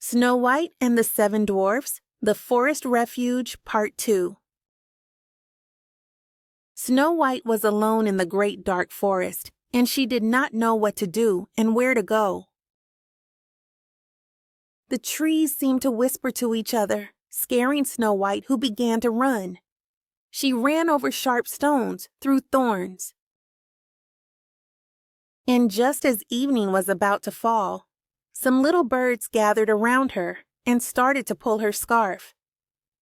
Snow White and the Seven Dwarfs, the Forest Refuge, Part 2. Snow White was alone in the great dark forest, and she did not know what to do and where to go. The trees seemed to whisper to each other, scaring Snow White, who began to run. She ran over sharp stones, through thorns. And just as evening was about to fall, some little birds gathered around her and started to pull her scarf.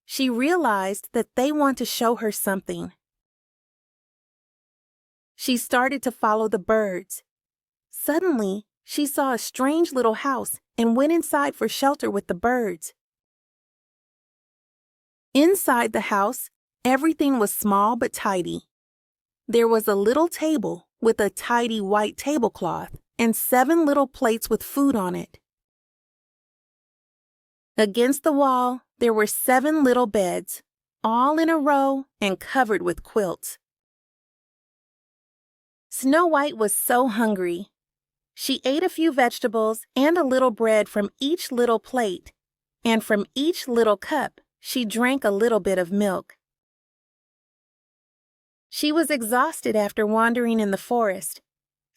She realized that they want to show her something. She started to follow the birds. Suddenly, she saw a strange little house and went inside for shelter with the birds. Inside the house, everything was small but tidy. There was a little table with a tidy white tablecloth and 7 little plates with food on it. Against the wall, there were 7 little beds, all in a row and covered with quilts. Snow White was so hungry. She ate a few vegetables and a little bread from each little plate, and from each little cup, she drank a little bit of milk. She was exhausted after wandering in the forest,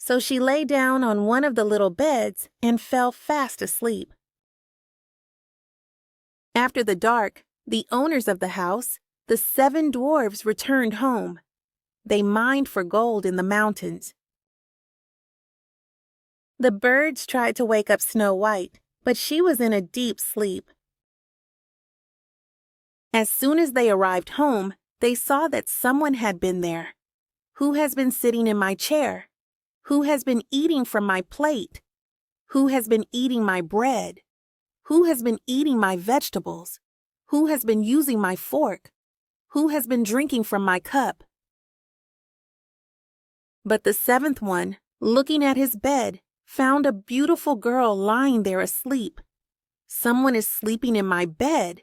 so she lay down on one of the little beds and fell fast asleep. After the dark, the owners of the house, the 7 dwarfs, returned home. They mined for gold in the mountains. The birds tried to wake up Snow White, but she was in a deep sleep. As soon as they arrived home, they saw that someone had been there. Who has been sitting in my chair? Who has been eating from my plate? Who has been eating my bread? Who has been eating my vegetables? Who has been using my fork? Who has been drinking from my cup? But the 7th one, looking at his bed, found a beautiful girl lying there asleep. Someone is sleeping in my bed.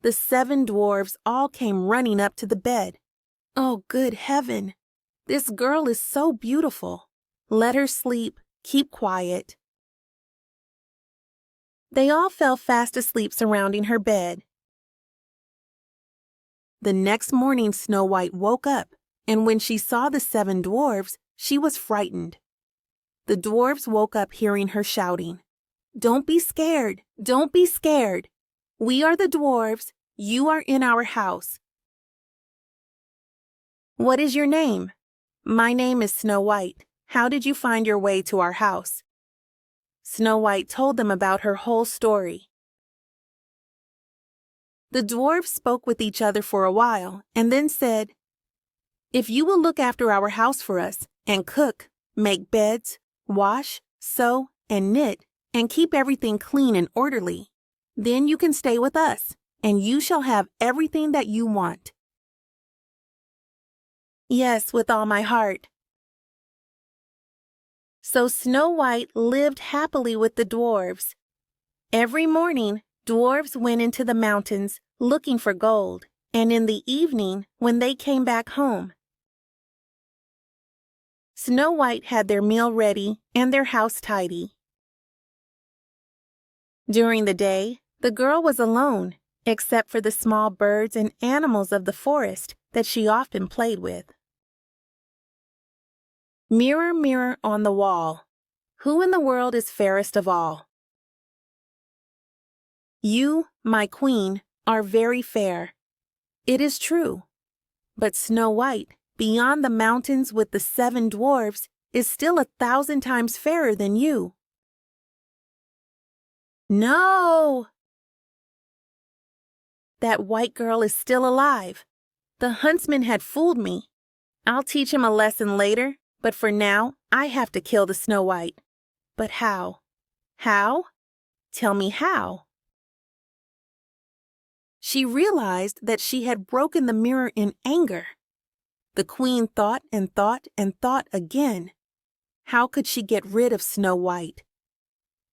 The 7 dwarfs all came running up to the bed. Oh, good heaven! This girl is so beautiful. Let her sleep. Keep quiet. They all fell fast asleep surrounding her bed. The next morning Snow White woke up, and when she saw the 7 dwarfs, she was frightened. The dwarfs woke up hearing her shouting, "Don't be scared! Don't be scared! We are the dwarfs. You are in our house." "What is your name?" "My name is Snow White. How did you find your way to our house?" Snow White told them about her whole story. The dwarfs spoke with each other for a while and then said, "If you will look after our house for us and cook, make beds, wash, sew, and knit, and keep everything clean and orderly, then you can stay with us, and you shall have everything that you want." "Yes, with all my heart." So Snow White lived happily with the dwarfs. Every morning, dwarfs went into the mountains looking for gold, and in the evening, when they came back home, Snow White had their meal ready and their house tidy. During the day, the girl was alone, except for the small birds and animals of the forest that she often played with. Mirror, mirror on the wall, who in the world is fairest of all? You, my queen, are very fair. It is true. But Snow White, beyond the mountains with the 7 dwarfs, is still 1,000 times fairer than you. No! That white girl is still alive. The huntsman had fooled me. I'll teach him a lesson later, but for now, I have to kill the Snow White. But how? How? Tell me how. She realized that she had broken the mirror in anger. The queen thought and thought and thought again. How could she get rid of Snow White?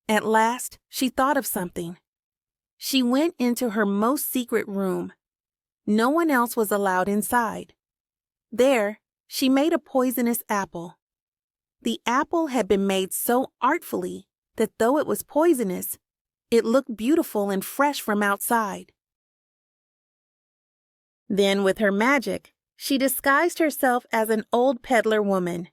At last, she thought of something. She went into her most secret room. No one else was allowed inside. There, she made a poisonous apple. The apple had been made so artfully that though it was poisonous, it looked beautiful and fresh from outside. Then, with her magic, she disguised herself as an old peddler woman.